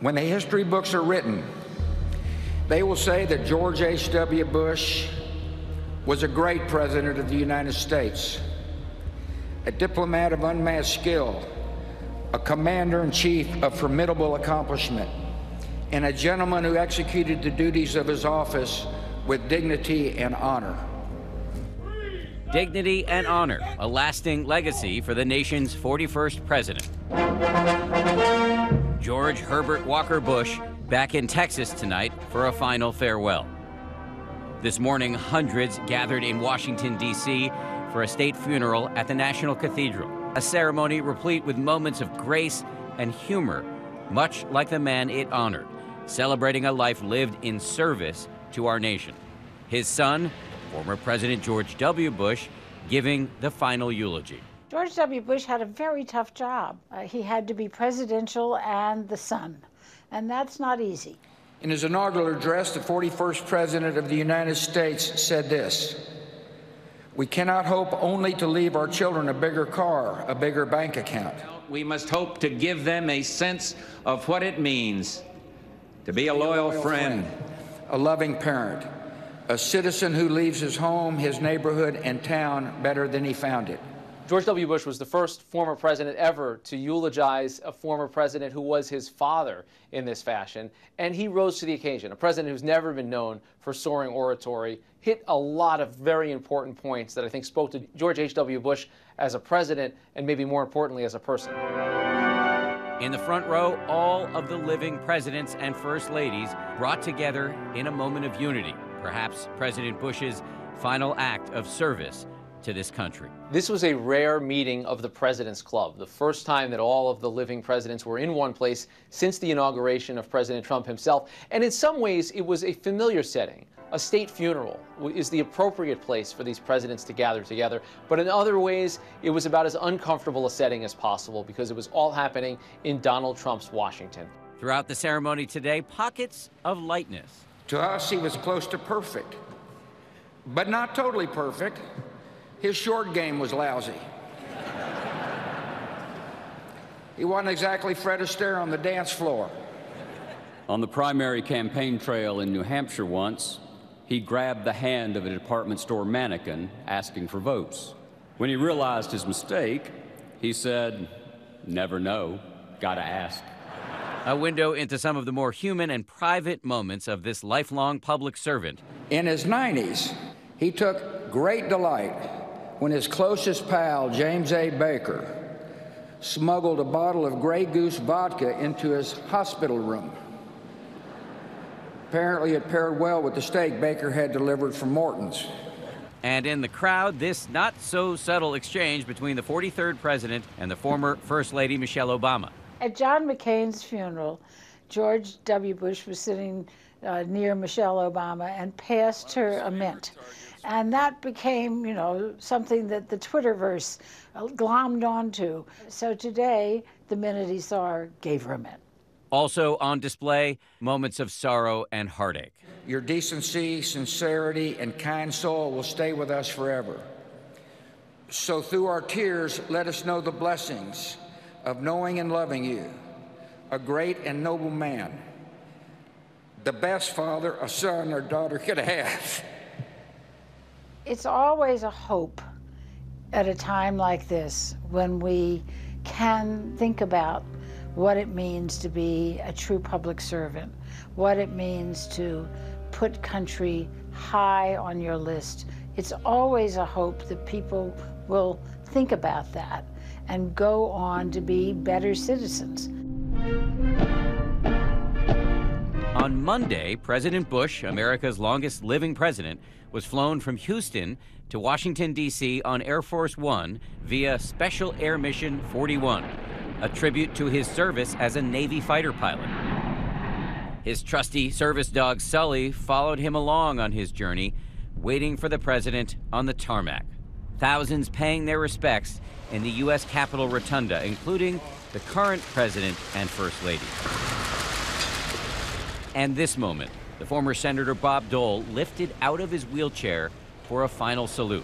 When the history books are written, they will say that George H.W. Bush was a great president of the United States, a diplomat of unmatched skill, a commander-in-chief of formidable accomplishment, and a gentleman who executed the duties of his office with dignity and honor. Dignity and honor, a lasting legacy for the nation's 41st president. George Herbert Walker Bush back in Texas tonight for a final farewell. This morning, hundreds gathered in Washington, D.C. for a state funeral at the National Cathedral, a ceremony replete with moments of grace and humor, much like the man it honored, celebrating a life lived in service to our nation. His son, former President George W. Bush, giving the final eulogy. George W. Bush had a very tough job. He had to be presidential and the son, and that's not easy. In his inaugural address, the 41st President of the United States said this: "We cannot hope only to leave our children a bigger car, a bigger bank account. We must hope to give them a sense of what it means to be a loyal friend, a loving parent, a citizen who leaves his home, his neighborhood, and town better than he found it." George W. Bush was the first former president ever to eulogize a former president who was his father in this fashion, and he rose to the occasion. A president who's never been known for soaring oratory, hit a lot of very important points that I think spoke to George H.W. Bush as a president and maybe more importantly as a person. In the front row, all of the living presidents and first ladies brought together in a moment of unity, perhaps President Bush's final act of service to this country. This was a rare meeting of the President's Club, the first time that all of the living presidents were in one place since the inauguration of President Trump himself. And in some ways, it was a familiar setting. A state funeral is the appropriate place for these presidents to gather together. But in other ways, it was about as uncomfortable a setting as possible because it was all happening in Donald Trump's Washington. Throughout the ceremony today, pockets of lightness. To us, he was close to perfect, but not totally perfect. His short game was lousy. He wasn't exactly Fred Astaire on the dance floor. On the primary campaign trail in New Hampshire once, he grabbed the hand of a department store mannequin asking for votes. When he realized his mistake, he said, "Never know, gotta ask." A window into some of the more human and private moments of this lifelong public servant. In his 90s, he took great delight when his closest pal, James A. Baker, smuggled a bottle of Grey Goose vodka into his hospital room. Apparently it paired well with the steak Baker had delivered from Morton's. And in the crowd, this not-so-subtle exchange between the 43rd president and the former First Lady Michelle Obama. At John McCain's funeral, George W. Bush was sitting near Michelle Obama and passed her a mint. And that became, something that the Twitterverse glommed onto. So today, the minute he saw her, gave her a mint. Also on display, moments of sorrow and heartache. Your decency, sincerity, and kind soul will stay with us forever. So through our tears, let us know the blessings of knowing and loving you, a great and noble man, the best father a son or daughter could have. It's always a hope at a time like this when we can think about what it means to be a true public servant, what it means to put country high on your list. It's always a hope that people will think about that and go on to be better citizens. On Monday, President Bush, America's longest living president, was flown from Houston to Washington, D.C. on Air Force One via Special Air Mission 41, a tribute to his service as a Navy fighter pilot. His trusty service dog, Sully, followed him along on his journey, waiting for the president on the tarmac. Thousands paying their respects in the U.S. Capitol Rotunda, including the current president and first lady. And this moment, the former Senator Bob Dole lifted out of his wheelchair for a final salute.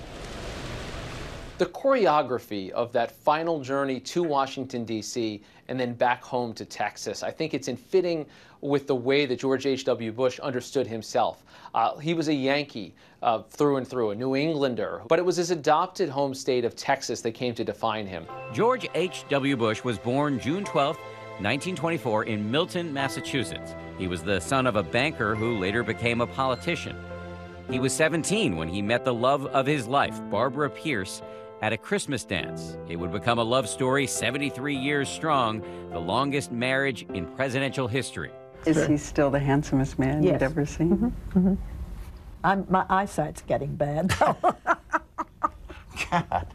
The choreography of that final journey to Washington, D.C., and then back home to Texas, I think it's in fitting with the way that George H.W. Bush understood himself. He was a Yankee through and through, a New Englander, but it was his adopted home state of Texas that came to define him. George H.W. Bush was born June 12, 1924, in Milton, Massachusetts. He was the son of a banker who later became a politician. He was 17 when he met the love of his life, Barbara Pierce, at a Christmas dance. It would become a love story 73 years strong, the longest marriage in presidential history. Is he still the handsomest man you'd ever seen? My eyesight's getting bad. God,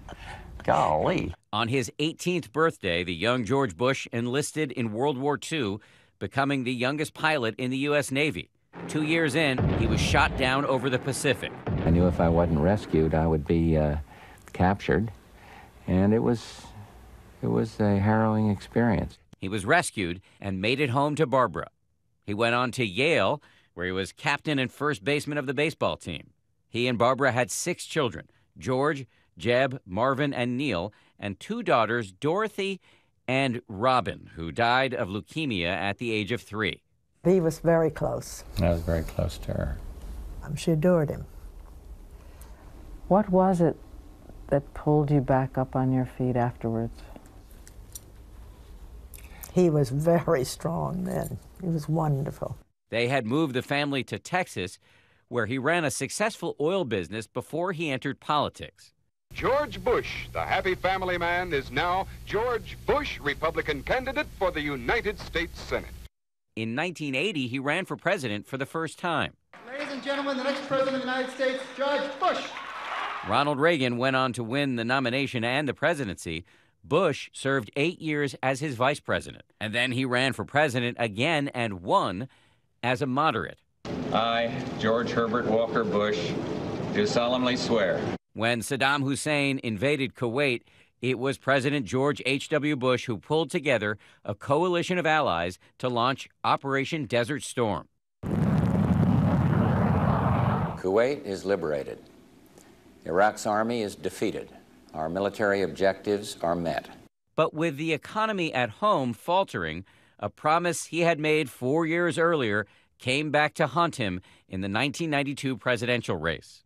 golly. On his 18th birthday, the young George Bush enlisted in World War II, becoming the youngest pilot in the U.S. Navy. 2 years in, he was shot down over the Pacific. I knew if I wasn't rescued, I would be captured, and it was a harrowing experience. He was rescued and made it home to Barbara. He went on to Yale, where he was captain and first baseman of the baseball team. He and Barbara had 6 children, George, Jeb, Marvin, and Neil, and 2 daughters, Dorothy and Robin, who died of leukemia at the age of 3. He was very close. I was very close to her. She adored him. What was it that pulled you back up on your feet afterwards? He was very strong then. He was wonderful. They had moved the family to Texas, where he ran a successful oil business before he entered politics. George Bush, the happy family man, is now George Bush, Republican candidate for the United States Senate. In 1980, he ran for president for the first time. Ladies and gentlemen, the next president of the United States, George Bush. Ronald Reagan went on to win the nomination and the presidency. Bush served 8 years as his vice president, and then he ran for president again and won as a moderate. I, George Herbert Walker Bush, do solemnly swear. When Saddam Hussein invaded Kuwait, it was President George H.W. Bush who pulled together a coalition of allies to launch Operation Desert Storm. Kuwait is liberated. Iraq's army is defeated. Our military objectives are met. But with the economy at home faltering, a promise he had made 4 years earlier came back to haunt him in the 1992 presidential race.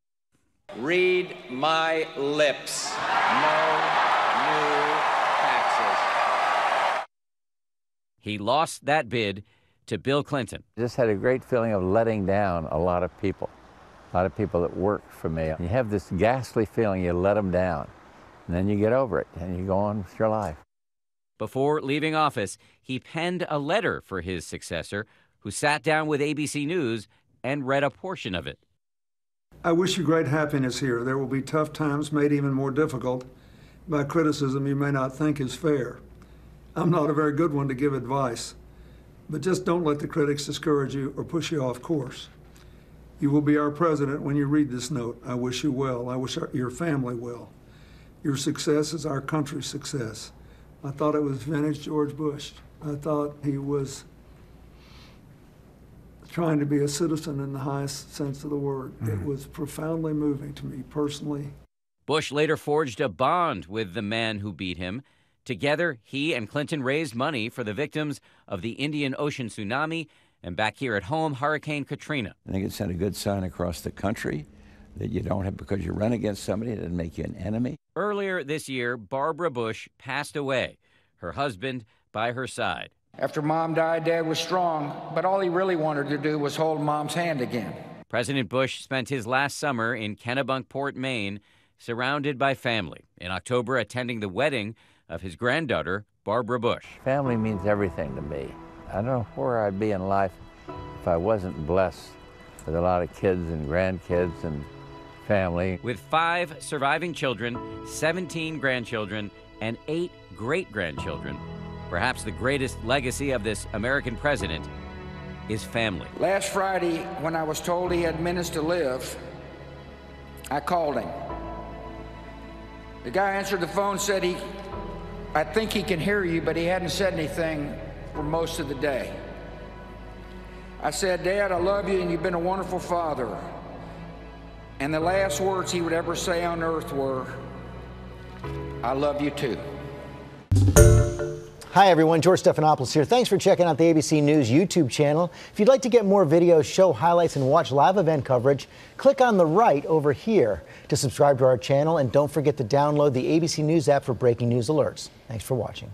Read my lips. No new taxes. He lost that bid to Bill Clinton. I just had a great feeling of letting down a lot of people that worked for me. You have this ghastly feeling you let them down, and then you get over it, and you go on with your life. Before leaving office, he penned a letter for his successor, who sat down with ABC News and read a portion of it. I wish you great happiness here. There will be tough times made even more difficult by criticism you may not think is fair. I'm not a very good one to give advice, but just don't let the critics discourage you or push you off course. You will be our president when you read this note. I wish you well. I wish your family well. Your success is our country's success. I thought it was vintage George Bush. I thought he was trying to be a citizen in the highest sense of the word. It was profoundly moving to me personally. Bush later forged a bond with the man who beat him. Together, he and Clinton raised money for the victims of the Indian Ocean tsunami and back here at home, Hurricane Katrina. I think it sent a good sign across the country that you don't have, because you run against somebody, it doesn't make you an enemy. Earlier this year, Barbara Bush passed away, her husband by her side. After Mom died, Dad was strong, but all he really wanted to do was hold Mom's hand again. President Bush spent his last summer in Kennebunkport, Maine, surrounded by family. In October, attending the wedding of his granddaughter, Barbara Bush. Family means everything to me. I don't know where I'd be in life if I wasn't blessed with a lot of kids and grandkids and family. With 5 surviving children, 17 grandchildren, and 8 great-grandchildren, perhaps the greatest legacy of this American president is family. Last Friday, when I was told he had minutes to live, I called him. The guy answered the phone, said I think he can hear you, but he hadn't said anything for most of the day. I said, Dad, I love you and you've been a wonderful father. And the last words he would ever say on earth were, I love you too. Hi everyone, George Stephanopoulos here. Thanks for checking out the ABC News YouTube channel. If you'd like to get more videos, show highlights, and watch live event coverage, click on the right over here to subscribe to our channel, and don't forget to download the ABC News app for breaking news alerts. Thanks for watching.